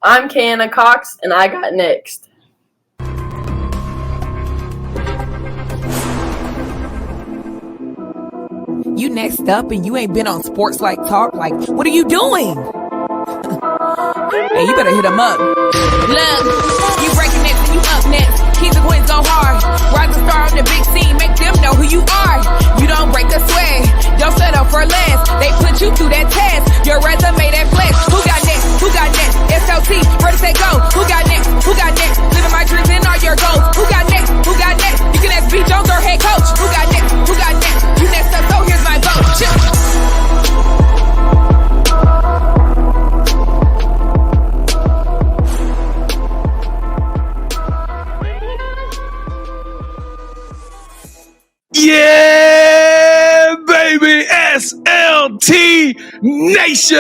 I'm Kayanna Cox, and I got next. You next up and you ain't been on Sportslifetalk. Like, what are you doing? Hey, you better hit him up. Look, you breaking next and you up next. Keep the wins go hard. Rise a star on the big scene. Make them know who you are. You don't break a sweat. Don't settle for less. They put you through that test. Your resume that flex. Who got next? Who got next? SLT, ready, set, go. Who got next? Who got next? Living my dreams and all your goals. Who got next? Who got next? You can ask B. Jones or head coach. Who got next? Who got next? You next up, so here's my vote. Chill. Yeah, baby, SLT Nation.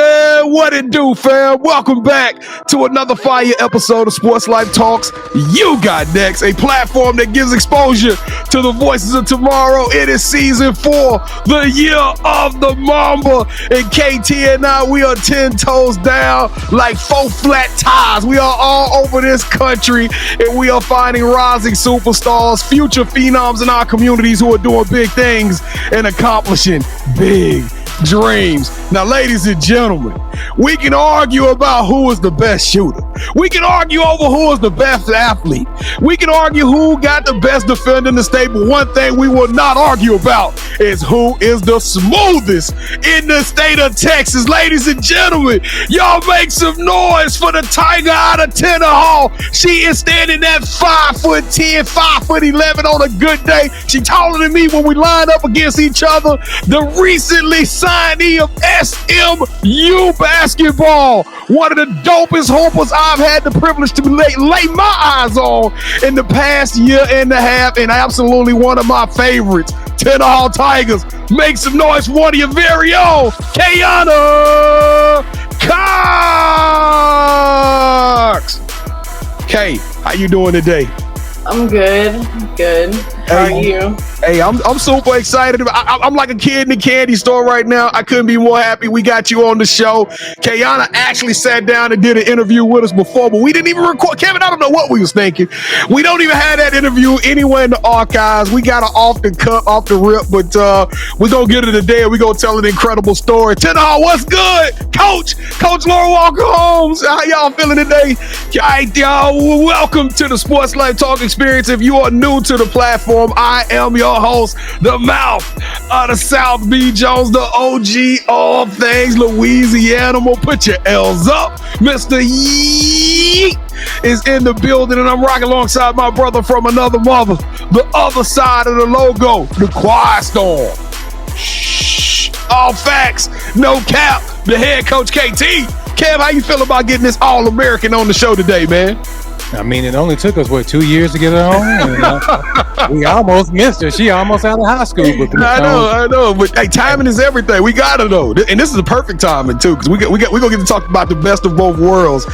What it do, fam? Welcome back to another fire episode of Sports Life Talks. You got next, a platform that gives exposure to the voices of tomorrow. It is season 4, the year of the Mamba. And KT and I, we are 10 toes down like 4 flat tires. We are all over this country, and we are finding rising superstars, future phenoms in our communities who are doing big things and accomplishing big dreams. Now, ladies and gentlemen, we can argue about who is the best shooter. We can argue over who is the best athlete. We can argue who got the best defender in the state, but one thing we will not argue about is who is the smoothest in the state of Texas. Ladies and gentlemen, y'all make some noise for the Tiger out of Tenaha. She is standing at 5'10", 5'11" on a good day. She taller than me when we line up against each other. The recently signee of SMU basketball, one of the dopest hoopers I've had the privilege to lay my eyes on in the past year and a half, and absolutely one of my favorites. Tenaha Tigers, make some noise for one of your very own, Kayanna Cox. Kay, how you doing today? I'm good. How are you? Hey, I'm super excited. I'm like a kid in the candy store right now. I couldn't be more happy we got you on the show. Kayanna actually sat down and did an interview with us before, but we didn't even record. Kevin, I don't know what we was thinking. We don't even have that interview anywhere in the archives. We got her off the cut, off the rip, but we're going to get her today and we're going to tell an incredible story. Tenaha, what's good? Coach Laura Walker Holmes, how y'all feeling today? All right, y'all, welcome to the Sports Life Talk experience. If you are new to the platform, I am your host, the mouth of the South, B. Jones, the OG of things Louisiana. Put your L's up. Mr. Yeet is in the building, and I'm rocking alongside my brother from another mother, the other side of the logo, the Quiet Storm. Shh, all facts, no cap, the head coach KT. Kev, how you feel about getting this All-American on the show today, man? I mean, it only took us, 2 years to get her on? And, we almost missed her. She almost out of high school. But I know. But hey, timing is everything. We got her, though. And this is the perfect timing, too, because we're going to get to talk about the best of both worlds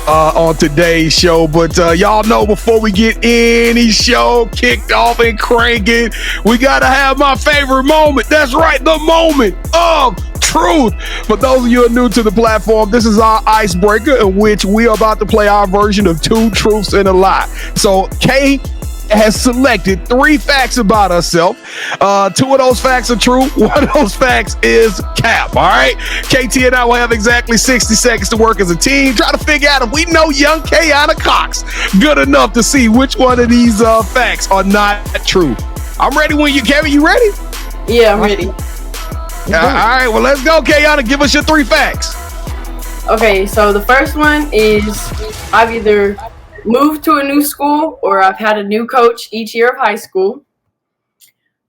on today's show. But y'all know before we get any show kicked off and cranking, we got to have my favorite moment. That's right, the moment of truth. For those of you who are new to the platform, this is our icebreaker in which we are about to play our version of 2 truths and a lie. So Kay has selected 3 facts about herself. 2 of those facts are true. 1 of those facts is cap. All right. KT and I will have exactly 60 seconds to work as a team. Try to figure out if we know young Kayanna Cox good enough to see which one of these facts are not true. I'm ready when you, Kevin. You ready? Yeah, I'm ready. All right, well, let's go, Kayanna. Give us your 3 facts. Okay, so the first one is I've either moved to a new school or I've had a new coach each year of high school.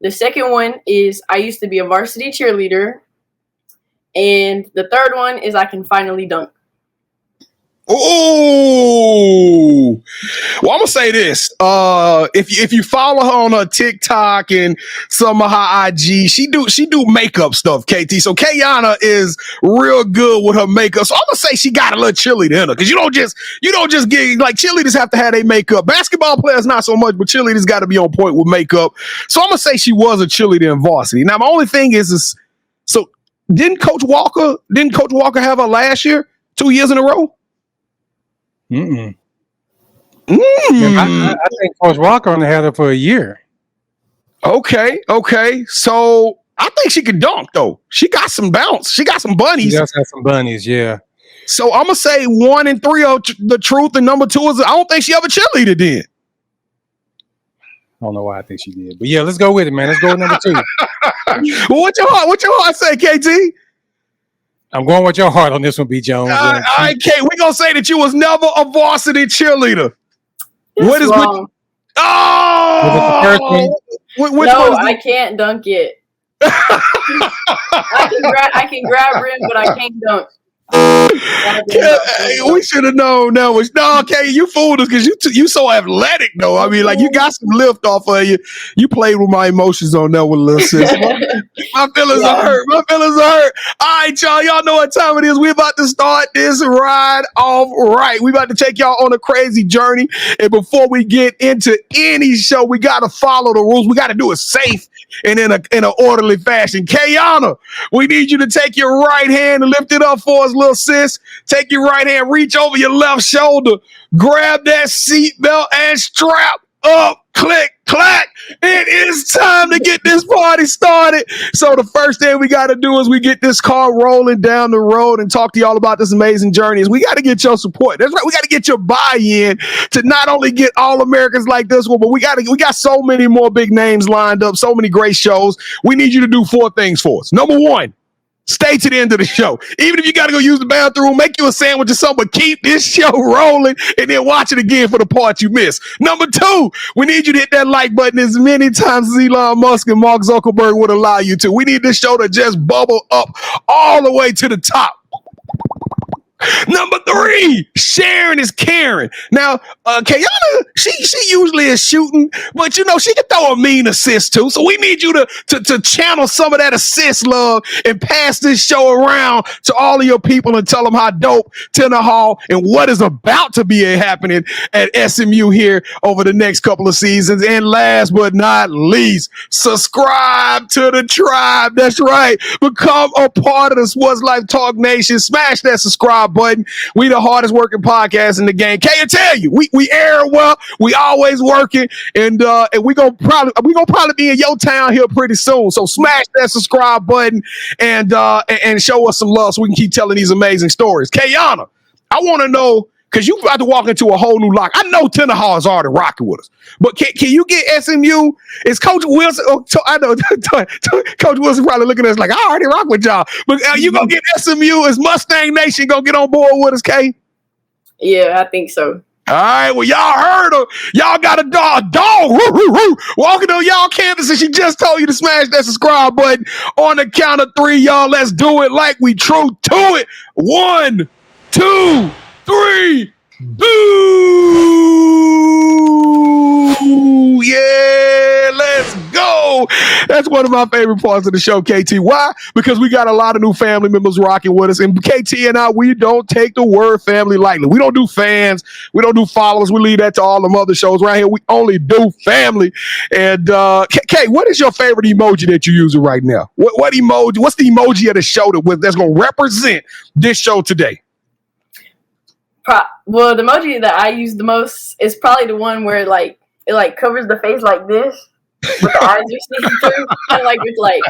The second one is I used to be a varsity cheerleader. And the third one is I can finally dunk. Oh, well, I'm gonna say this. If you follow her on her TikTok and some of her IG, she do makeup stuff, KT. So Kayanna is real good with her makeup. So I'm gonna say she got a little cheerleader in her, because you don't just get, like, cheerleaders have to have their makeup. Basketball players not so much, but cheerleaders got to be on point with makeup. So I'm gonna say she was a cheerleader in varsity. Now my only thing is so didn't Coach Walker have her last year, 2 years in a row? Mm-mm. I think Coach Walker only had her for a year. Okay. So I think she can dunk, though. She got some bounce. She got some bunnies. She does have some bunnies, yeah. So I'm going to say 1 and 3 are the truth, and number 2 is I don't think she ever cheerleader did. I don't know why I think she did. But yeah, let's go with it, man. Let's go with number 2. Well, what's your heart say, KT? I'm going with your heart on this one, B. Jones. All right, Kate, we're going to say that you was never a varsity cheerleader. What is wrong? Oh! Was it the first one? No, I can't dunk it. I can grab rim, but I can't dunk. We should have known that was okay. You fooled us because you so athletic though. I mean, like you got some lift off of you. You played with my emotions on that one, little sis. My feelings are hurt. All right, y'all know what time it is. We're about to start this ride off right. We about to take y'all on a crazy journey. And before we get into any show, we gotta follow the rules. We gotta do it safe and in an orderly fashion. Kayanna, we need you to take your right hand and lift it up for us, little sis. Take your right hand, reach over your left shoulder, grab that seatbelt and strap up. Click, clack. It is time to get this party started. So the first thing we got to do is we get this car rolling down the road and talk to y'all about this amazing journey. Is we got to get your support. That's right. We got to get your buy-in to not only get all Americans like this one, but we got so many more big names lined up, so many great shows. We need you to do 4 things for us. Number 1, stay to the end of the show. Even if you got to go use the bathroom, make you a sandwich or something, but keep this show rolling and then watch it again for the part you missed. Number 2, we need you to hit that like button as many times as Elon Musk and Mark Zuckerberg would allow you to. We need this show to just bubble up all the way to the top. Number 3, sharing is caring. Now, Kayanna, she usually is shooting, but she can throw a mean assist too. So we need you to channel some of that assist love and pass this show around to all of your people and tell them how dope Tenaha and what is about to be happening at SMU here over the next couple of seasons. And last but not least, subscribe to the tribe. That's right. Become a part of the Sports Life Talk Nation. Smash that subscribe button. We the hardest working podcast in the game. Can't tell you, we air well. We always working, and we gonna probably be in your town here pretty soon. So smash that subscribe button and show us some love so we can keep telling these amazing stories. Kayanna, I want to know, because you about to walk into a whole new lock. I know Tenaha is already rocking with us, but can you get SMU? Is Coach Wilson? I know Coach Wilson probably looking at us like, I already rock with y'all. But you gonna get SMU? Is Mustang Nation gonna get on board with us, Kay? Yeah, I think so. All right, well, y'all heard her. Y'all got a dog walking on y'all campus, and she just told you to smash that subscribe button. On the count of 3, y'all, let's do it like we true to it. 1, 2, 3. Boo! Yeah, let's go. That's one of my favorite parts of the show, KT. Why? Because we got a lot of new family members rocking with us. And KT and I, we don't take the word family lightly. We don't do fans. We don't do followers. We leave that to all the other shows. Right here, we only do family. And Kay, what is your favorite emoji that you're using right now? What emoji? What's the emoji of the show that's going to represent this show today? Well, the emoji that I use the most is probably the one where it covers the face like this, with the eyes are sneaking through, kind of like it's like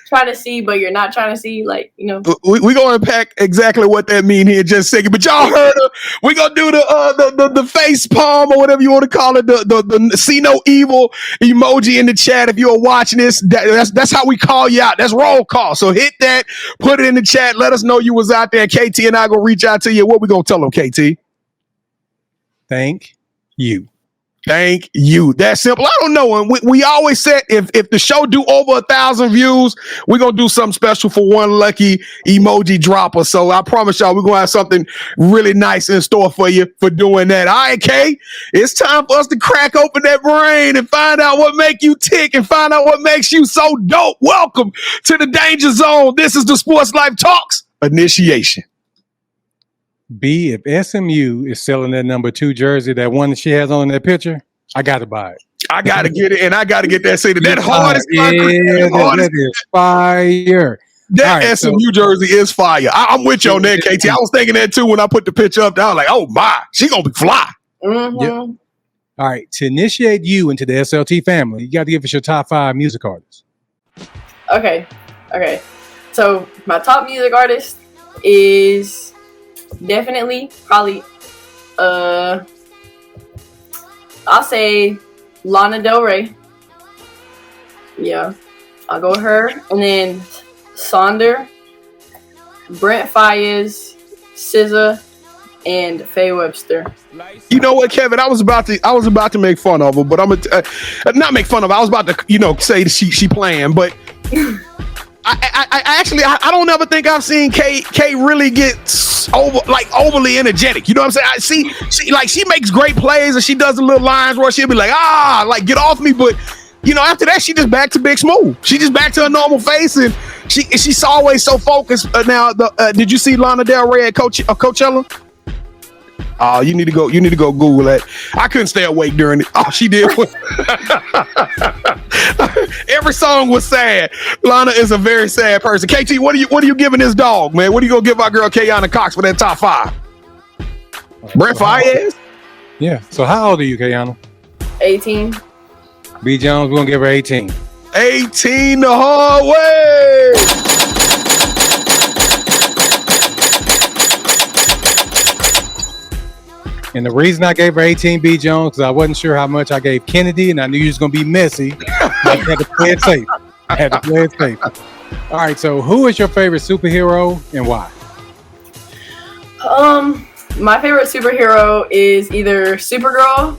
trying to see, but you're not trying to see, We gonna unpack exactly what that mean here in just a second. But y'all heard her. We gonna do the face palm or whatever you want to call it, the see no evil emoji in the chat. If you're watching this, that's how we call you out. That's roll call. So hit that, put it in the chat. Let us know you was out there. KT and I gonna reach out to you. What we gonna tell them, KT? Thank you. Thank you. That's simple. I don't know. And we always said if the show do over 1,000 views, we're going to do something special for one lucky emoji dropper. So I promise y'all we're going to have something really nice in store for you for doing that. All right, Kay, it's time for us to crack open that brain and find out what make you tick and find out what makes you so dope. Welcome to the Danger Zone. This is the Sports Life Talks initiation. B, if SMU is selling that number 2 jersey, that one that she has on in that picture, I got to buy it. I got to get it, and I got to get that city. That hardest. That is fire. That right, SMU jersey is fire. I'm with you on that, KT. I was thinking that too when I put the picture up. I was like, oh my, she gonna be fly. Mm-hmm. Yep. All right, to initiate you into the SLT family, you got to give us your top 5 music artists. Okay. So my top music artist is definitely probably I'll say Lana Del Rey. Yeah, I'll go with her, and then Sonder, Brent Faiyaz, SZA, and Faye Webster. You know what, Kevin? I was about to make fun of her, but I'm gonna not make fun of her. I was about to, say that she playing, but I actually don't ever think I've seen K really get overly energetic. You know what I'm saying? She makes great plays and she does the little lines where she'll be like, get off me, but after that she just back to Big Smooth. She just back to her normal face, and she's always so focused. Now, did you see Lana Del Rey at Coachella? Oh, you need to go Google that. I couldn't stay awake during it. Oh, she did. Every song was sad. Lana is a very sad person. KT, what are you giving this dog, man? What are you gonna give our girl Kayanna Cox for that top 5? Brent Faiyaz? Yeah. So how old are you, Kayanna? 18. B Jones, we're gonna give her 18. 18 the hard way. And the reason I gave her 18, B Jones, because I wasn't sure how much I gave Kennedy, and I knew you was going to be messy. I had to play it safe. All right, so who is your favorite superhero and why? My favorite superhero is either Supergirl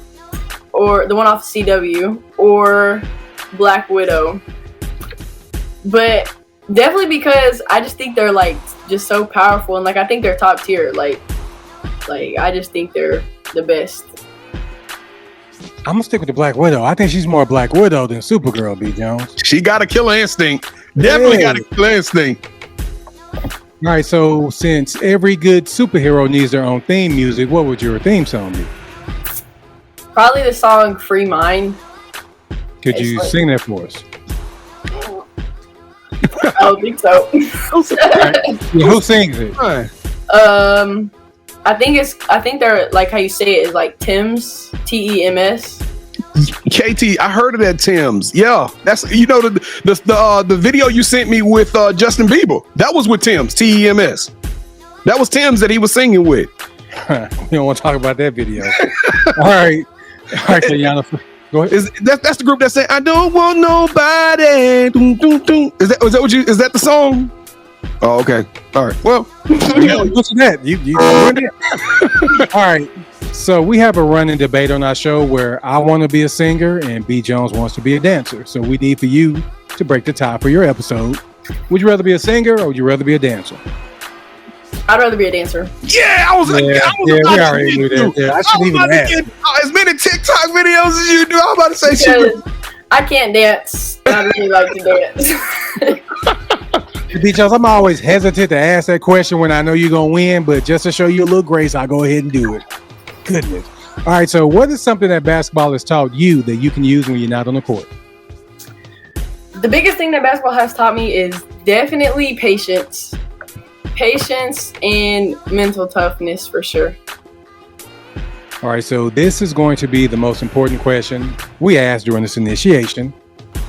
or the one off CW or Black Widow. But definitely because I just think they're just so powerful, and I think they're top tier. I just think they're the best. I'm gonna stick with the Black Widow. I think she's more Black Widow than Supergirl, B Jones. She got a killer instinct. Definitely got a killer instinct. All right, so since every good superhero needs their own theme music, what would your theme song be? Probably the song Free Mind. Could you sing that for us? I don't think so. Who sings it? I think they're how you say it is Tim's, TEMS. KT, I heard of that Tim's. Yeah, that's the video you sent me with Justin Bieber. That was with Tim's, TEMS. That was Tim's that he was singing with. We don't want to talk about that video. All right, Kayanna, go ahead. That's the group that said, "I don't want nobody." Dun, dun, dun. Is that the song? Oh, okay. All right. Well, what's that? You All right. So we have a running debate on our show where I want to be a singer and B Jones wants to be a dancer. So we need for you to break the tie for your episode. Would you rather be a singer or would you rather be a dancer? I'd rather be a dancer. Yeah, I was we already knew that. Yeah, I shouldn't even ask. As many TikTok videos as you do. I was about to say shit. I can't dance. I really like to dance. B Jones, I'm always hesitant to ask that question when I know you're gonna win, but just to show you a little grace, I'll go ahead and do it. Goodness. All right, so what is something that basketball has taught you that you can use when you're not on the court? The biggest thing that basketball has taught me is definitely patience. Patience and mental toughness for sure. All right, so this is going to be the most important question we asked during this initiation.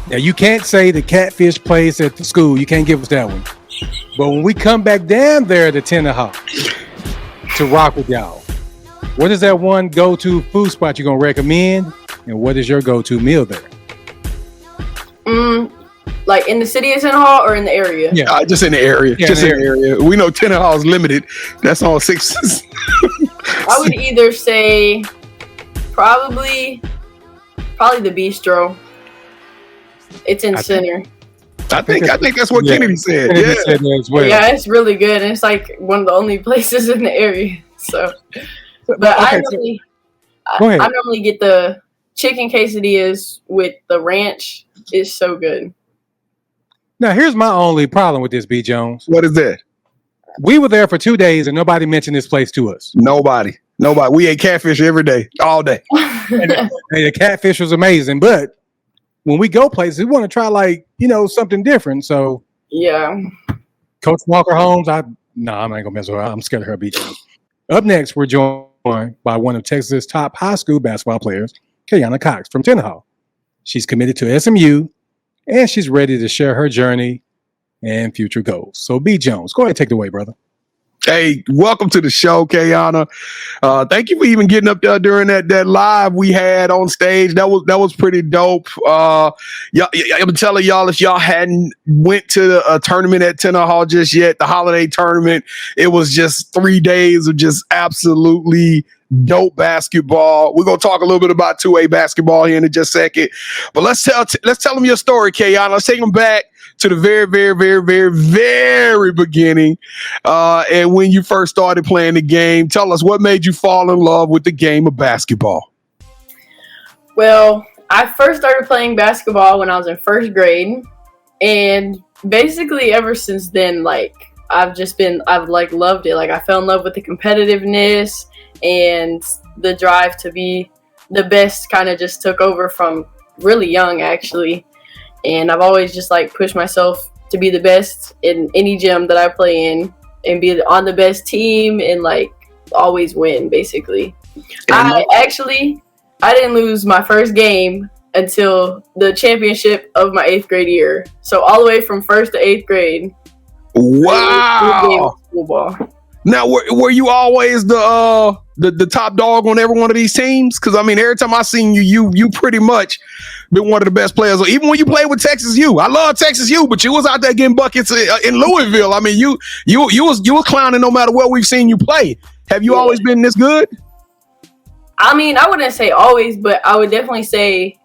Now, you can't say the catfish place at the school. You can't give us that one. But when we come back down there to Tenaha to rock with y'all, what is that one go-to food spot you're going to recommend? And what is your go-to meal there? Like in the city of Tenaha or in the area? Yeah, just in the area. Yeah, just in the area. We know Tenaha is limited. That's all 6. I would either say probably the bistro. It's in Center. I think that's what Kennedy said. Kennedy said that as well. Yeah, it's really good. And it's like one of the only places in the area. So, but okay, I normally get the chicken quesadillas with the ranch. It's so good. Now, here's my only problem with this, B. Jones. What is that? We were there for 2 days and nobody mentioned this place to us. Nobody. We ate catfish every day, all day. and the catfish was amazing, but when we go places, we want to try something different. So yeah. Coach Walker Holmes, I'm not gonna mess with her. I'm scared of her beat. Up next, we're joined by one of Texas' top high school basketball players, Kayanna Cox from Tenaha. She's committed to SMU, and she's ready to share her journey and future goals. So, B. Jones, go ahead and take it away, brother. Hey, welcome to the show, Kayanna. Thank you for even getting up there during that live we had on stage. That was pretty dope. I'm telling y'all, if y'all hadn't went to a tournament at Tenaha just yet, the holiday tournament, it was just 3 days of just absolutely dope basketball. We're gonna talk a little bit about 2A basketball here in just a second, but let's tell them your story, Kayanna. Let's take them back to the very, very, very, very, very beginning, and when you first started playing the game. Tell us what made you fall in love with the game of basketball. Well, I first started playing basketball when I was in first grade, and basically ever since then, like I've loved it. Like I fell in love with the competitiveness and the drive to be the best. Kind of just took over from really young, actually. And I've always just like pushed myself to be the best in any gym that I play in and be on the best team and like always win, basically. I didn't lose my first game until the championship of my 8th grade year. So all the way from 1st to 8th grade. Wow. School ball. Now, were you always the top dog on every one of these teams? Because I mean, every time I seen you pretty much been one of the best players. Even when you played with Texas U, I love Texas U, but you was out there getting buckets in Louisville. I mean, you was clowning no matter where we've seen you play. Have you always been this good? I mean, I wouldn't say always, but I would definitely say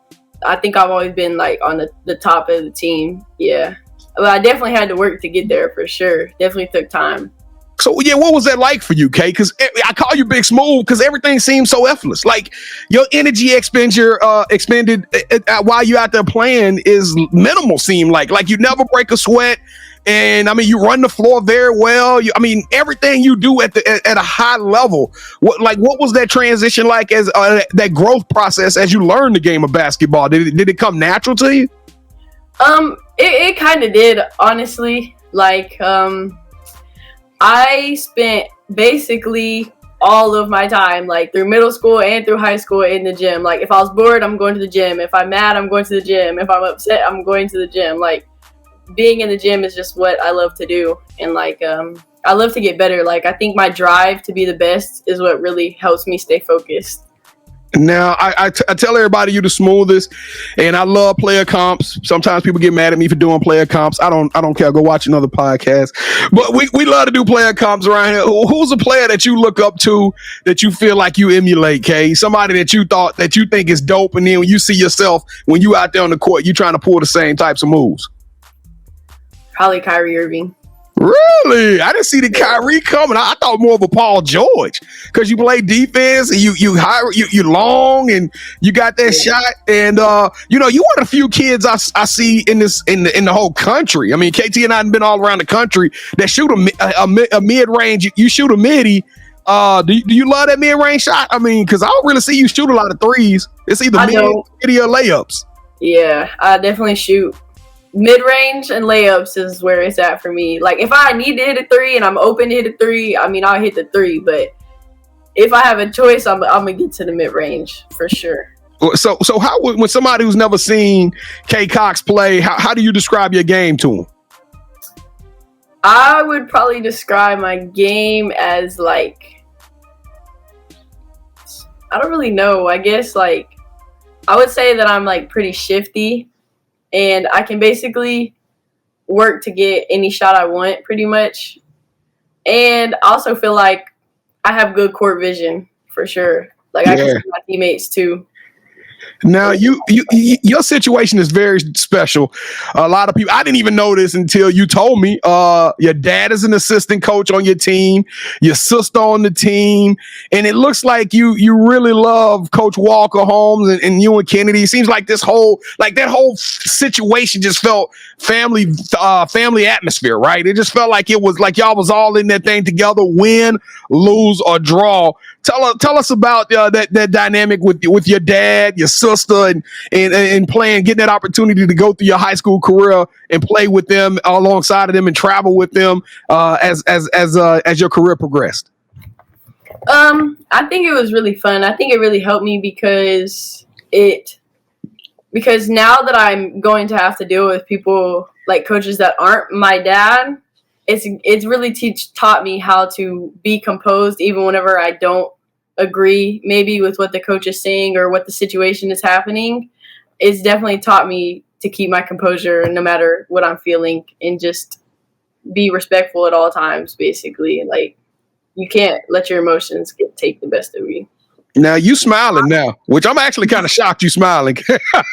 I think I've always been like on the top of the team. Yeah, but I definitely had to work to get there for sure. Definitely took time. So, yeah, what was that like for you, Kay? Because I call you Big Smooth because everything seems so effortless. Like, your energy expended while you out there playing is minimal, seem like. Like, you never break a sweat. And, I mean, you run the floor very well. Everything you do at a high level. What was that transition like as that growth process as you learned the game of basketball? Did it come natural to you? It kind of did, honestly. Like, I spent basically all of my time, like through middle school and through high school, in the gym. Like if I was bored, I'm going to the gym. If I'm mad, I'm going to the gym. If I'm upset, I'm going to the gym. Like being in the gym is just what I love to do. And like, I love to get better. Like I think my drive to be the best is what really helps me stay focused. Now, I tell everybody you the smoothest, and I love player comps. Sometimes people get mad at me for doing player comps. I don't care. Go watch another podcast. But we love to do player comps around here. Who's a player that you look up to that you feel like you emulate, Kay? Somebody that you think is dope, and then when you see yourself when you out there on the court, you trying to pull the same types of moves. Probably Kyrie Irving. Really? I didn't see the Kyrie coming. I thought more of a Paul George because you play defense and you long and you got that shot. And you one of the few kids I see in the whole country. I mean, KT and I have been all around the country that shoot a mid range. You shoot a midi. Do you love that mid range shot? I mean, because I don't really see you shoot a lot of threes. It's either midi or layups. Yeah, I definitely shoot. Mid-range and layups is where it's at for me. Like if I need to hit a 3 and I'm open to hit a 3, I mean I'll hit the 3. But if I have a choice, I'm gonna get to the mid-range for sure. So how when somebody who's never seen Kay Cox play, how do you describe your game to them? I would probably describe my game as like, I don't really know. I guess like I would say that I'm like pretty shifty. And I can basically work to get any shot I want, pretty much. And I also feel like I have good court vision, for sure. Like, I can see my teammates, too. Now, your situation is very special. A lot of people, I didn't even know this until you told me. Your dad is an assistant coach on your team, your sister on the team, and it looks like you really love Coach Walker Holmes and you and Kennedy. It seems like that whole situation just felt family atmosphere, right? It just felt like it was like y'all was all in that thing together, win, lose, or draw. Tell us about that dynamic with your dad, your sister, and playing, getting that opportunity to go through your high school career and play with them alongside of them and travel with them as your career progressed. I think it was really fun. I think it really helped me because now that I'm going to have to deal with people like coaches that aren't my dad, it's really taught me how to be composed even whenever I don't agree maybe with what the coach is saying or what the situation is happening. It's definitely taught me to keep my composure no matter what I'm feeling and just be respectful at all times, basically. Like, you can't let your emotions take the best of you. Now you smiling now, which I'm actually kind of shocked you smiling.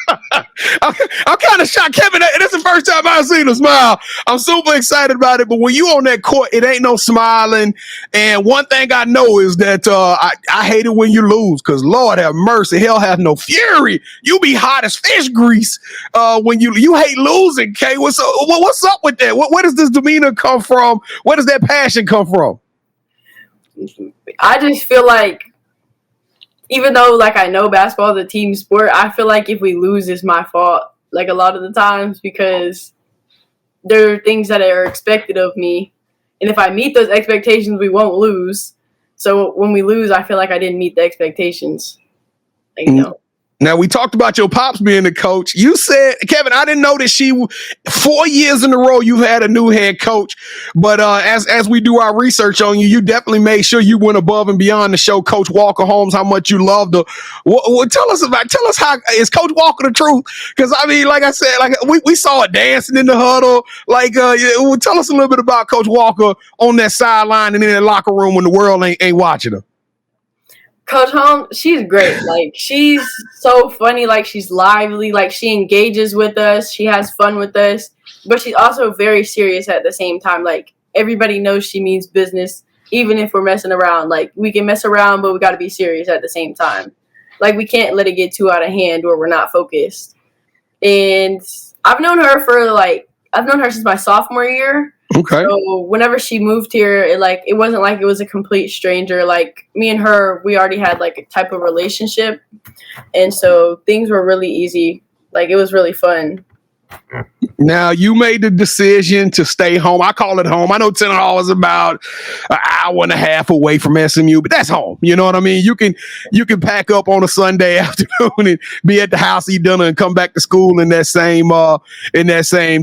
I'm kind of shocked, Kevin. This is the first time I've seen a smile. I'm super excited about it. But when you on that court, it ain't no smiling. And one thing I know is that I hate it when you lose, because Lord have mercy, hell have no fury. You be hot as fish grease when you hate losing. Kay, what's up with that? Where does this demeanor come from? Where does that passion come from? I just feel like, even though like I know basketball is a team sport, I feel like if we lose, it's my fault. Like a lot of the times, because there are things that are expected of me, and if I meet those expectations, we won't lose. So when we lose, I feel like I didn't meet the expectations. Like, Now, we talked about your pops being the coach. You said, Kevin, I didn't know that 4 years in a row you've had a new head coach. But as we do our research on you, you definitely made sure you went above and beyond to show Coach Walker Holmes how much you loved her. Tell us how is Coach Walker the truth? Because I mean, like I said, like we saw her dancing in the huddle. Like, tell us a little bit about Coach Walker on that sideline and in that locker room when the world ain't watching her. Coach Holmes, she's great. Like, she's so funny. Like, she's lively. Like, she engages with us. She has fun with us. But she's also very serious at the same time. Like, everybody knows she means business, even if we're messing around. Like, we can mess around, but we got to be serious at the same time. Like, we can't let it get too out of hand or we're not focused. And I've known her since my sophomore year. Okay. So whenever she moved here, it wasn't like it was a complete stranger. Like, me and her, we already had like a type of relationship, and so things were really easy. Like, it was really fun. Now, you made the decision to stay home. I call it home. I know Tenaha is about an hour and a half away from SMU, but that's home. You know what I mean? You can pack up on a Sunday afternoon and be at the house, eat dinner, and come back to school in that same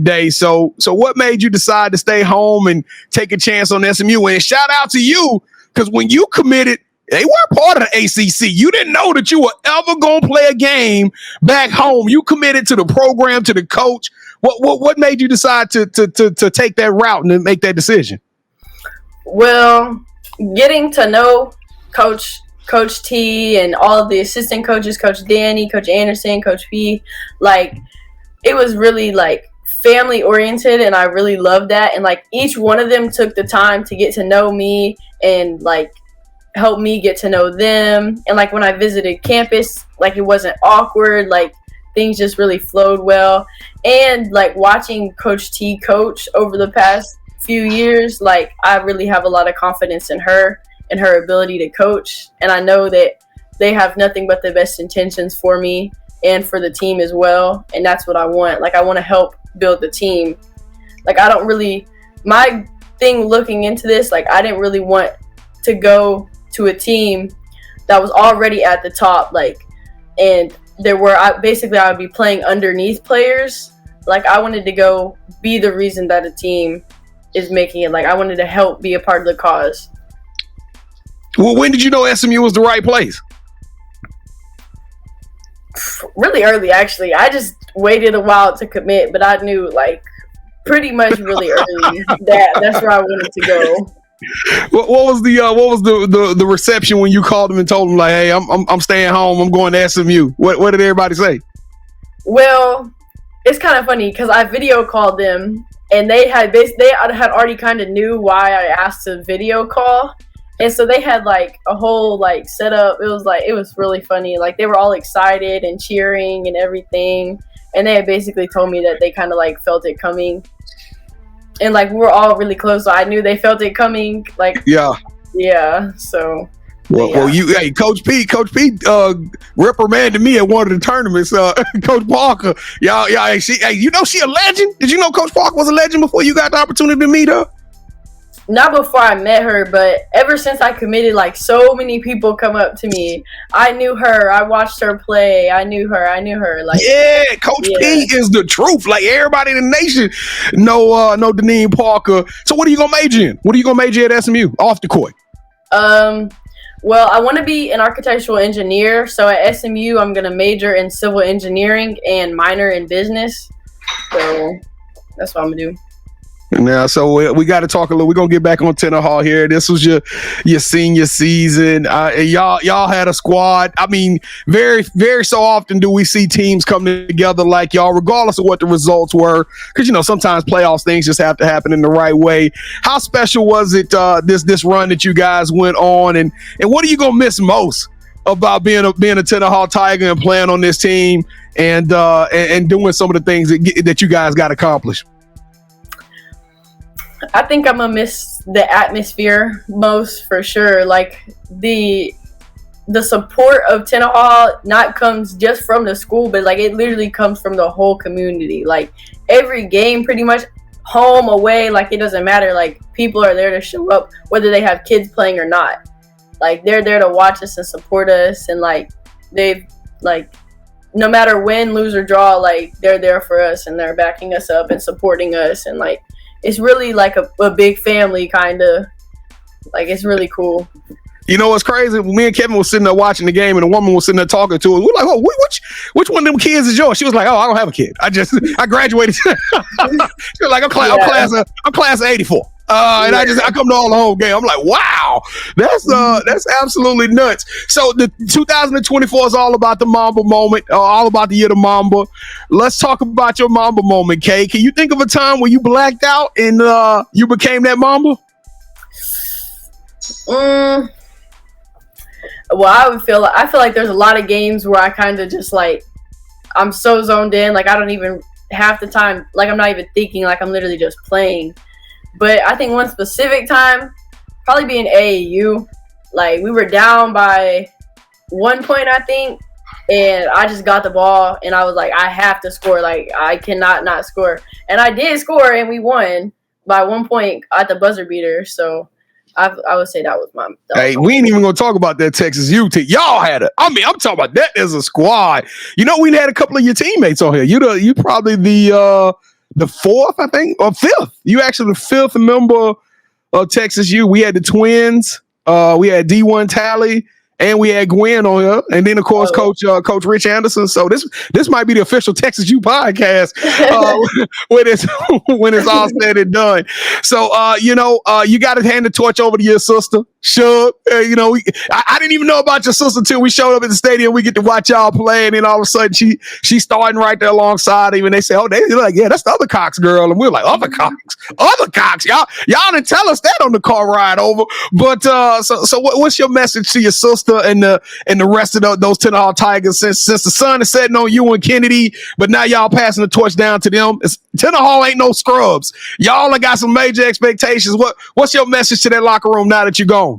day. So what made you decide to stay home and take a chance on SMU? And shout out to you, because when you committed, they weren't part of the ACC. You didn't know that you were ever going to play a game back home. You committed to the program, to the coach. What made you decide to take that route and make that decision? Well, getting to know Coach T and all of the assistant coaches, Coach Danny, Coach Anderson, Coach P, like, it was really like family oriented, and I really loved that. And like, each one of them took the time to get to know me and like help me get to know them. And like, when I visited campus, like, it wasn't awkward. Like, things just really flowed well. And like, watching Coach T coach over the past few years, like, I really have a lot of confidence in her and her ability to coach. And I know that they have nothing but the best intentions for me and for the team as well. And that's what I want. Like, I want to help build the team. Like, my thing looking into this, like, I didn't really want to go to a team that was already at the top, like, and I would be playing underneath players. Like, I wanted to go be the reason that a team is making it. Like, I wanted to help be a part of the cause. Well, when did you know SMU was the right place? Really early, actually. I just waited a while to commit, but I knew, like, pretty much really early that's where I wanted to go. What was the reception when you called them and told them, like, hey, I'm staying home, I'm going to SMU? What did everybody say? Well, it's kind of funny because I video called them, and they had already kind of knew why I asked to video call, and so they had like a whole like setup. It was really funny. Like, they were all excited and cheering and everything, and they had basically told me that they kind of like felt it coming, and like we were all really close, so I knew they felt it coming. Like yeah. So. Well, hey, Coach P, reprimanded me at one of the tournaments. Coach Parker, y'all, hey, she a legend. Did you know Coach Parker was a legend before you got the opportunity to meet her? Not before I met her, but ever since I committed, like so many people come up to me. I knew her. I watched her play. I knew her. Like Coach P is the truth. Like everybody in the nation know Deneen Parker. So what are you gonna major in? What are you gonna major at SMU off the court? Well, I want to be an architectural engineer. So at SMU, I'm going to major in civil engineering and minor in business. So that's what I'm going to do. Now, so we got to talk a little. We're gonna get back on Tenaha here. This was your senior season. Y'all had a squad. I mean, very, very so often do we see teams come together like y'all, regardless of what the results were. Because sometimes playoffs things just have to happen in the right way. How special was it this run that you guys went on, and what are you gonna miss most about being a Tenaha Tiger and playing on this team and doing some of the things that you guys got accomplished? I think I'm gonna miss the atmosphere most for sure. Like the support of Tenaha not comes just from the school, but like it literally comes from the whole community. Like every game, pretty much home, away, like it doesn't matter. Like people are there to show up, whether they have kids playing or not. Like they're there to watch us and support us, and like they've like no matter win, lose or draw, like they're there for us and they're backing us up and supporting us, and like it's really like a big family kind of. Like it's really cool. You know what's crazy? Me and Kevin was sitting there watching the game, and a woman was sitting there talking to us. We're like, "Oh, which one of them kids is yours?" She was like, "Oh, I don't have a kid. I graduated." She was like, "I'm class of '84." And I come to all the home game. I'm like, wow, that's absolutely nuts. So the 2024 is all about the Mamba moment, all about the year of Mamba. Let's talk about your Mamba moment, Kay. Can you think of a time where you blacked out and you became that Mamba? Well, I feel like there's a lot of games where I kind of just like I'm so zoned in, like I don't even half the time, like I'm not even thinking, like I'm literally just playing. But I think one specific time, probably being AAU, like we were down by 1 point, I think, and I just got the ball and I was like, I have to score, like I cannot not score, and I did score and we won by 1 point at the buzzer beater. So I would say that was my. Hey, we ain't even gonna talk about that Texas U team. Y'all had it. I mean, I'm talking about that as a squad. We had a couple of your teammates on here. You probably the fourth, I think, or fifth. You actually the fifth member of Texas U. We had the twins. We had D1 Tally, and we had Gwen on here, and then of course Coach Rich Anderson. So this might be the official Texas U podcast when it's all said and done. So you got to hand the torch over to your sister, Shug. I didn't even know about your sister until we showed up at the stadium. We get to watch y'all play, and then all of a sudden she's starting right there alongside him, and they say, "Oh, they're like, yeah, that's the other Cox girl," and we're like, "Other Cox, y'all didn't tell us that on the car ride over." But so what's your message to your sister and the rest of those Tenaha Tigers since the sun is setting on you and Kennedy, but now y'all passing the torch down to them? Tenaha ain't no scrubs. Y'all got some major expectations. What's your message to that locker room now that you're gone?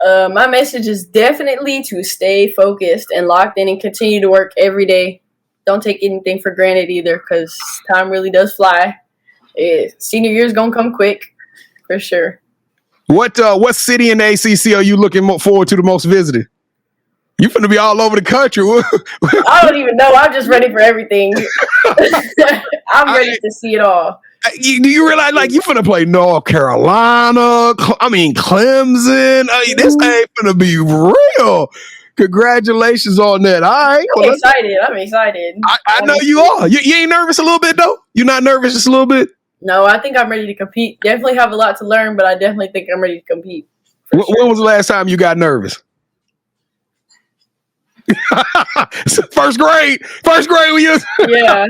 My message is definitely to stay focused and locked in and continue to work every day. Don't take anything for granted either, because time really does fly. Senior year is gonna come quick, for sure. What city in the ACC are you looking forward to the most visiting? You finna be all over the country. I don't even know. I'm just ready for everything. I'm ready to see it all. Do you realize, like, you finna play North Carolina? Clemson. This ain't finna be real. Congratulations on that. All right. I'm excited. I know you are. You ain't nervous a little bit, though? You're not nervous just a little bit? No, I think I'm ready to compete. Definitely have a lot to learn, but I definitely think I'm ready to compete. When was the last time you got nervous? First grade when you yeah,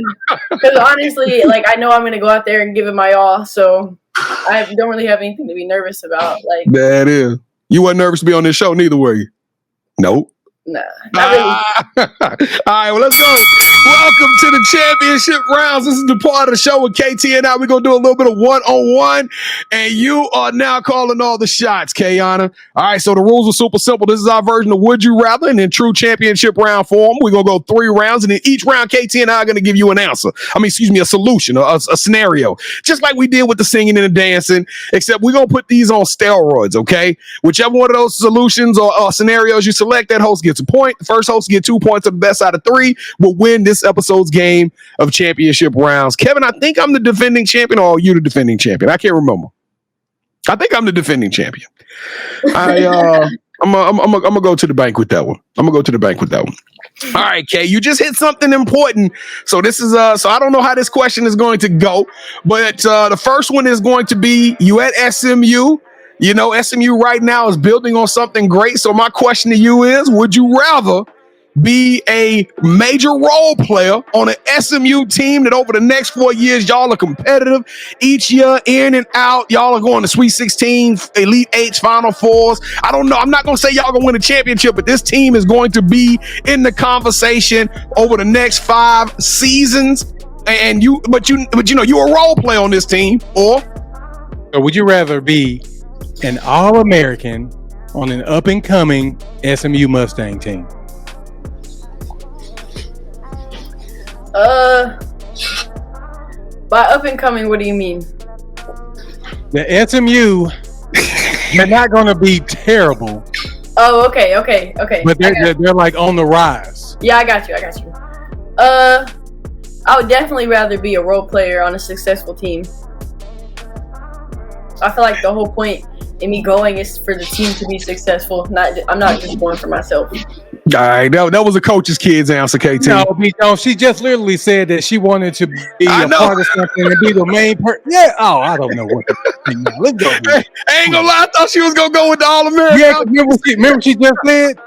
because honestly, like I know I'm gonna go out there and give it my all, so I don't really have anything to be nervous about. Like that is, you weren't nervous to be on this show neither, were you? Nope. Nah, not really. All right, well, let's go. Welcome to the championship rounds. This is the part of the show with KT and I. We're going to do a little bit of one-on-one, and you are now calling all the shots, Kayanna. All right, so the rules are super simple. This is our version of Would You Rather, and in true championship round form, we're going to go 3 rounds, and in each round, KT and I are going to give you an answer. A solution, a scenario, just like we did with the singing and the dancing, except we're going to put these on steroids, okay? Whichever one of those solutions or scenarios you select, that host gets a point. The first host gets 2 points of the best out of 3 will win this episode's game of championship rounds. Kevin, I think I'm the defending champion, or are you the defending champion? I can't remember. I think I'm the defending champion. I'm gonna go to the bank with that one. All right, Kay, you just hit something important. So this is so I don't know how this question is going to go, but the first one is going to be you at SMU. You know, SMU right now is building on something great. So my question to you is, would you rather be a major role player on an SMU team that over the next 4 years, y'all are competitive each year, in and out? Y'all are going to Sweet 16, Elite 8s, Final Fours. I don't know. I'm not going to say y'all going to win a championship, but this team is going to be in the conversation over the next 5 seasons. And you're a role player on this team. Or would you rather be an All-American on an up-and-coming SMU Mustang team? By up and coming, what do you mean? The SMU, they're not going to be terrible. Oh, okay. But they're like on the rise. Yeah, I got you. I would definitely rather be a role player on a successful team. I feel like the whole point in me going is for the team to be successful. I'm not just going for myself. All right, that was a coach's kid's answer, KT. No, she just literally said that she wanted to be a part of something and be the main person. Yeah, I don't know what to think now. Let's go. I ain't gonna lie, I thought she was gonna go with the All-American. Yeah, remember she just said?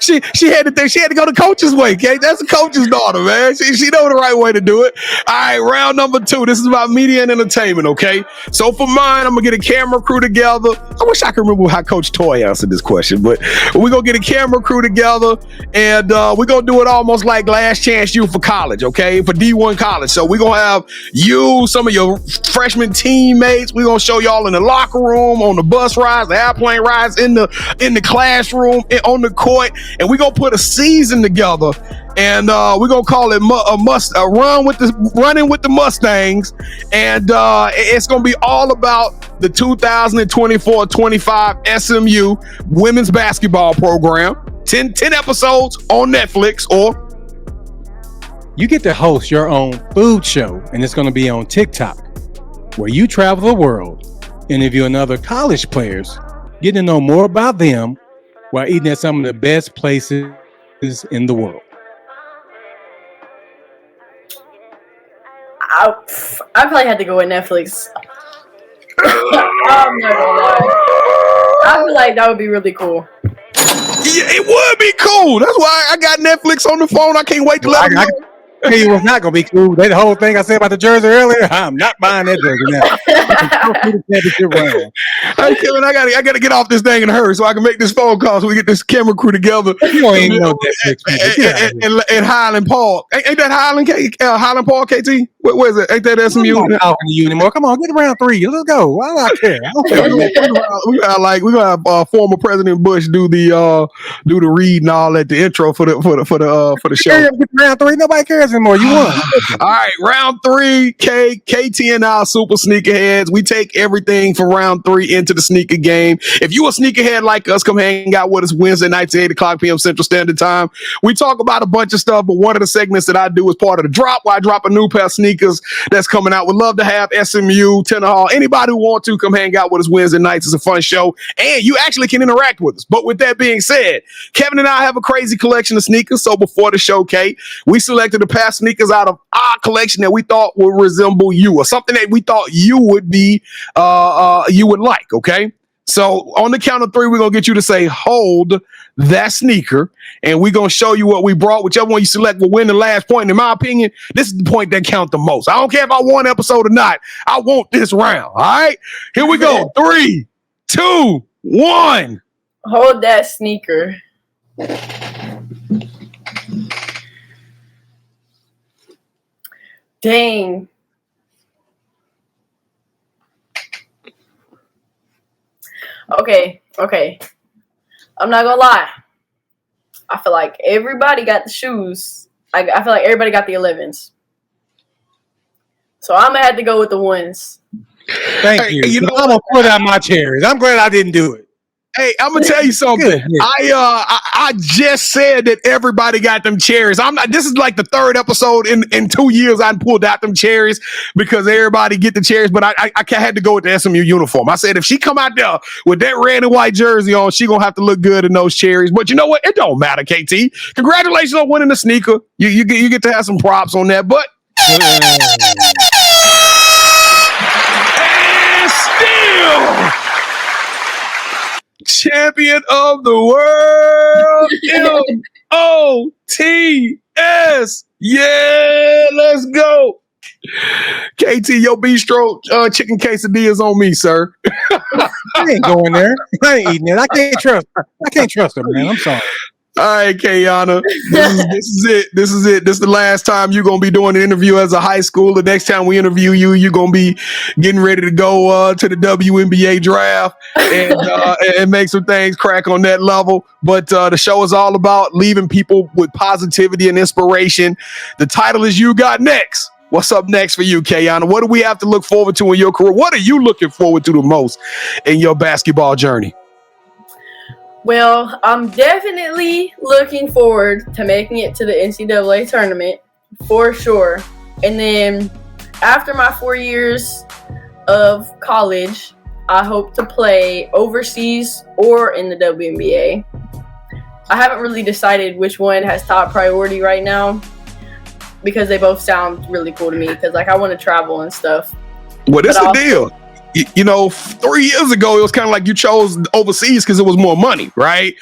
she had to go the coach's way, okay? That's a coach's daughter, man. She know the right way to do it. All right, round number 2. This is about media and entertainment, okay? So for mine, I'm gonna get a camera crew together. I wish I could remember how Coach Toy answered this question, but we're gonna get a camera crew together, and we're gonna do it almost like Last Chance U for college, okay? For D1 college. So we're gonna have you, some of your freshman teammates. We're gonna show y'all in the locker room, on the bus rides, the airplane rides, in the classroom, on the court, and we're gonna put a season together, and we're gonna call it running with the Mustangs, and it's gonna be all about the 2024-25 SMU women's basketball program. 10 episodes on Netflix, or you get to host your own food show, and it's gonna be on TikTok, where you travel the world, interview other college players, get to know more about them while eating at some of the best places in the world. I probably had to go with Netflix. I'm not gonna lie. I feel like that would be really cool. Yeah, it would be cool. That's why I got Netflix on the phone. I can't wait to let them know. Tell you what's not gonna be cool. That whole thing I said about the jersey earlier, I'm not buying that jersey now. Hey Kevin, I gotta get off this thing in a hurry so I can make this phone call so we get this camera crew together. You don't even know that. And Highland Park. Ain't that Highland Park, KT? Where is it? Ain't that SMU? I'm not talking to you anymore. Come on, get around 3. Let's go. Why do I care? I don't care. We gonna have former President Bush do the read and all that, the intro for the show. Get around 3. Nobody cares anymore. You won. All right, round 3. KT and I are super sneakerheads. We take everything for round 3 into the sneaker game. If you a sneakerhead like us, come hang out with us Wednesday nights at 8 o'clock p.m. Central Standard Time. We talk about a bunch of stuff, but one of the segments that I do is part of the drop, where I drop a new pair of sneakers that's coming out. Would love to have SMU, Tenaha, anybody who want to come hang out with us Wednesday nights. It's a fun show, and you actually can interact with us. But with that being said, Kevin and I have a crazy collection of sneakers. So before the show, Kate, we selected a pair of sneakers out of our collection that we thought would resemble you, or something that we thought you would be, you would like. Okay. So on the count of 3, we're going to get you to say, hold that sneaker, and we're going to show you what we brought. Whichever one you select will win the last point. And in my opinion, this is the point that counts the most. I don't care if I won episode or not. I want this round. All right, here we go. 3, 2, 1. Hold that sneaker. Dang. Okay. I'm not gonna lie. I feel like everybody got the shoes. I feel like everybody got the 11s. So I'm gonna have to go with the 1s. Thank you. You know, I'm gonna put out my cherries. I'm glad I didn't do it. Hey, I'm gonna tell you something. I just said that everybody got them cherries. This is like the third episode in 2 years I pulled out them cherries because everybody get the cherries. But I had to go with the SMU uniform. I said if she come out there with that red and white jersey on, she gonna have to look good in those cherries. But you know what? It don't matter, KT. Congratulations on winning the sneaker. You get to have some props on that. But and still. Champion of the world, MOTS. Yeah, let's go. KT, your bistro chicken quesadillas on me, sir. I ain't going there. I ain't eating it. I can't trust her, man. I'm sorry. All right, Kayanna. This is it. This is the last time you're going to be doing an interview as a high school. The next time we interview you, you're going to be getting ready to go to the WNBA draft and make some things crack on that level. But the show is all about leaving people with positivity and inspiration. The title is You Got Next. What's up next for you, Kayanna? What do we have to look forward to in your career? What are you looking forward to the most in your basketball journey? Well, I'm definitely looking forward to making it to the NCAA tournament for sure. And then after my 4 years of college, I hope to play overseas or in the WNBA. I haven't really decided which one has top priority right now because they both sound really cool to me because I want to travel and stuff. Well, this is the deal. You know, 3 years ago, it was kind of like you chose overseas because it was more money, right?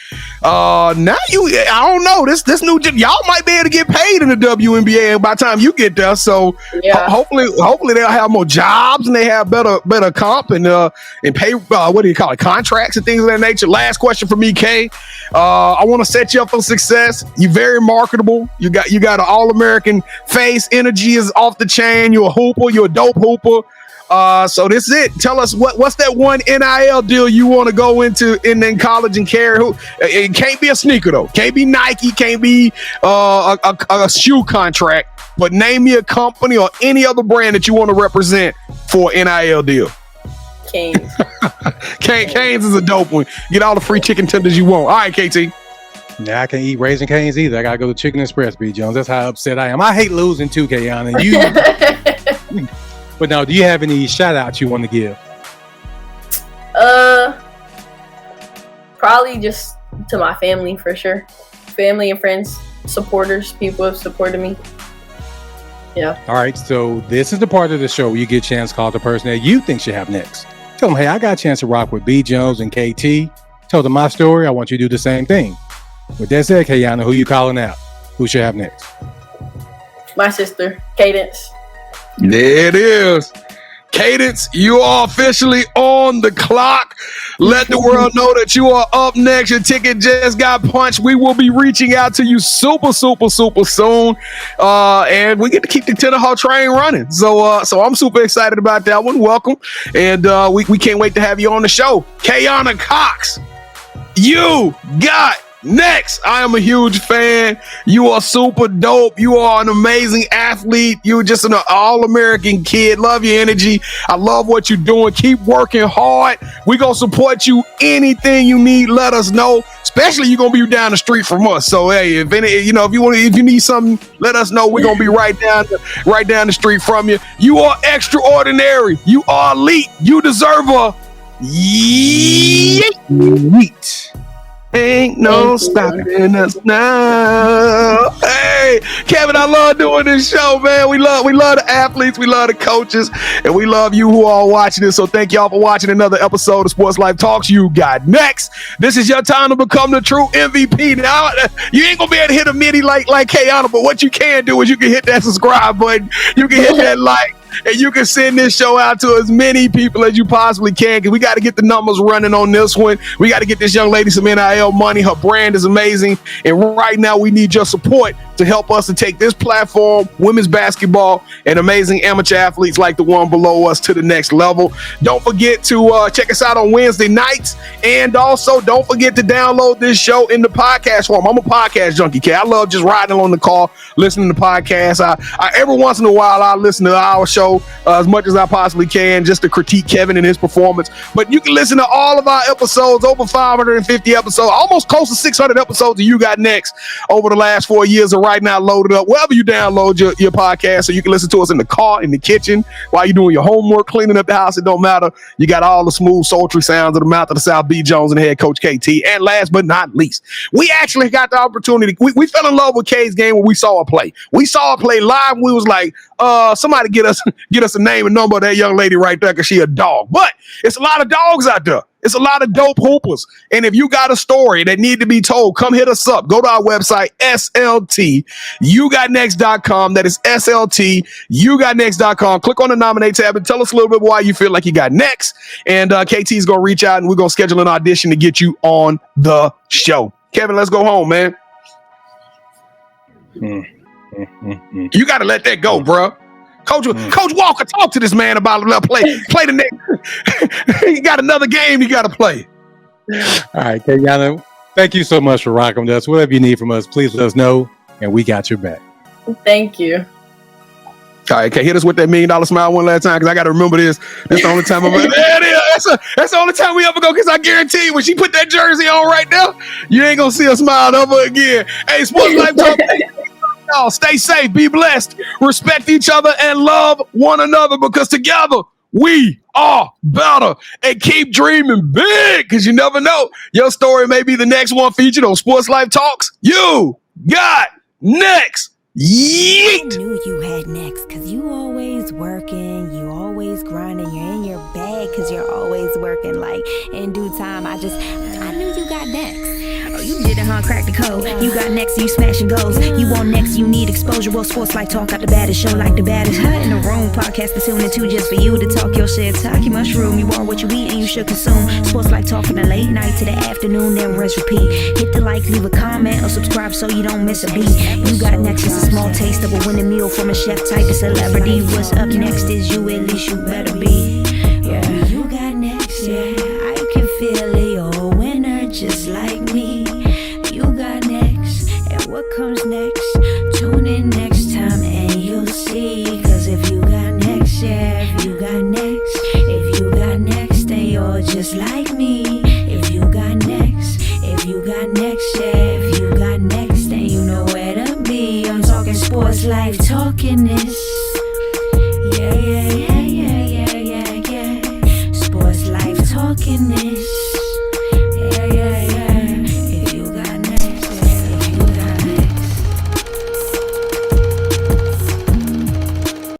Now I don't know. This new y'all might be able to get paid in the WNBA by the time you get there. So hopefully they'll have more jobs and they have better comp and pay. What do you call it? Contracts and things of that nature. Last question for me, Kay. I want to set you up for success. You're very marketable. You got an All-American face. Energy is off the chain. You're a hooper. You're a dope hooper. So this is it. Tell us what's that one NIL deal you want to go into in college and carry? It can't be a sneaker though. Can't be Nike. Can't be a shoe contract. But name me a company or any other brand that you want to represent for an NIL deal. Canes. Canes is a dope one. Get all the free chicken tenders you want. All right, KT. Yeah, I can't eat Raising Cane's either. I gotta go to Chicken Express, B. Jones. That's how upset I am. I hate losing too, Kayanna. You. But now, do you have any shout outs you want to give? Probably just to my family for sure. Family and friends, supporters, people have supported me. Yeah. All right. So this is the part of the show where you get a chance to call the person that you think should have next. Tell them, hey, I got a chance to rock with B. Jones and KT. Tell them my story. I want you to do the same thing. With that said, Kayanna, who you calling out? Who should have next? My sister, Cadence. There it is. Cadence, you are officially on the clock. Let the world know that you are up next. Your ticket just got punched. We will be reaching out to you super soon. And we get to keep the Tenaha train running. So I'm super excited about that one. Welcome. And we can't wait to have you on the show. Kayanna Cox, you got next. I am a huge fan. You are super dope. You are an amazing athlete. You're just an all-American kid. Love your energy. I love what you're doing. Keep working hard. We're going to support you. Anything you need, let us know. Especially you're going to be down the street from us. So, hey, if you need something, let us know. We're going to be right down the street from you. You are extraordinary. You are elite. You deserve a yeet. Ain't no stopping us now. Hey, Kevin, I love doing this show, man. We love the athletes, we love the coaches, and we love you who are watching this. So thank y'all for watching another episode of Sports Life Talks. You got next. This is your time to become the true MVP. Now, you ain't gonna be able to hit a midi like Kayanna, but what you can do is you can hit that subscribe button. You can hit that like. And you can send this show out to as many people as you possibly can, because we got to get the numbers running on this one. We got to get this young lady some NIL money. Her brand is amazing. And right now we need your support to help us to take this platform, women's basketball, and amazing amateur athletes like the one below us to the next level. Don't forget to check us out on Wednesday nights. And also don't forget to download this show in the podcast form. I'm a podcast junkie, K. I love just riding along the car, listening to podcasts. I every once in a while, I listen to our show as much as I possibly can, just to critique Kevin and his performance. But you can listen to all of our episodes, over 550 episodes, almost close to 600 episodes of You Got Next over the last 4 years, are right now loaded up wherever you download your podcast, so you can listen to us in the car, in the kitchen, while you're doing your homework, cleaning up the house. It don't matter. You got all the smooth, sultry sounds of the mouth of the South, B. Jones and head coach KT. And last but not least, we actually got the opportunity. We fell in love with K's game when we saw her play. We saw her play live. We was like, somebody get us a name and number of that young lady right there, because she a dog. But it's a lot of dogs out there. It's a lot of dope hoopers. And if you got a story that need to be told, come hit us up. Go to our website, sltyougotnext.com. That is sltyougotnext.com. Click on the nominate tab and tell us a little bit why you feel like you got next. And KT is going to reach out and we're going to schedule an audition to get you on the show. Kevin, let's go home, man. You got to let that go, bro. Coach Walker, talk to this man about play the next. He got another game you got to play. All right, Kayanna, thank you so much for rocking with us. Whatever you need from us, please let us know, and we got your back. Thank you. All right, okay, hit us with that $1 million smile one last time, because I got to remember this. That's the only time I'm like, there it is. That's the only time we ever go, because I guarantee you, when she put that jersey on right now, you ain't going to see her smile ever again. Hey, Sports Life Talk. Y'all stay safe, be blessed, respect each other, and love one another, because together we are better. And keep dreaming big, because you never know. Your story may be the next one featured on Sports Life Talks. You got next. Yeet. I knew you had next, because you always working, you always grinding, you're in your bag because you're always working. Like, in due time, I knew you got next. Oh, you did it, huh? Crack the code. You got next, you smashing goals. You want next, you need exposure. Well, Sports Life Talk got the baddest show, like the baddest in the room. Podcast to tune into just for you to talk your shit. Talk your mushroom. You are what you eat and you should consume. Sports Life Talk from the late night to the afternoon, then rest repeat. Hit the like, leave a comment, or subscribe so you don't miss a beat. You got next is a small taste of a winning meal from a chef type of celebrity. What's up next is you, at least you better be. Yeah, you got next, yeah. I can feel it, you're a winner just like me. You got next, and what comes next? Tune in next time and you'll see. Cause if you got next, yeah, if you got next, if you got next, then you're just like me. If you got next, if you got next, yeah, if you got next, then you know where to be. I'm talking Sports Life, talking this. Yeah. Sports Life, talking this.